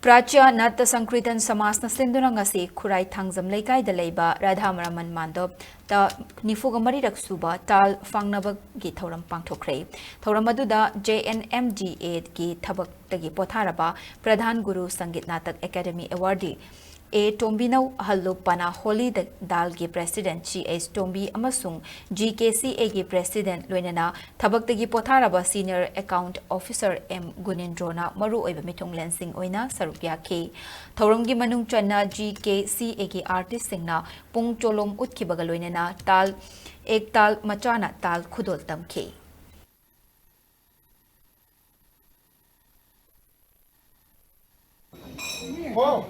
Pracha Natta Sankritan Samas Naslinduna ngasi Kurai Thangzam Laikai de Leba Radha Maraman Mandop ta Nifugamari Suba Taal Phaangna-Bagi Thouram Pangthokhre Thouram aduda JNMGA ki Thabak tagi Potharaba Pradhan Guru Sangit Natak Academy Awardee A Tombino Hallu Pana Holi Dal gi President G.H. Tombi Amasung GKCA gi President Loinana Thabak tagi Potharaba Senior Account Officer M. Gunindrona Maru Oiba Mitong Lensing Oina Sarupya K. Thouram gi Manung Channa GKCA gi Artist Singna Pung Cholom Utkibaga Loinana Taal Ek Taal Machana Taal Khudol Tam K. Wow,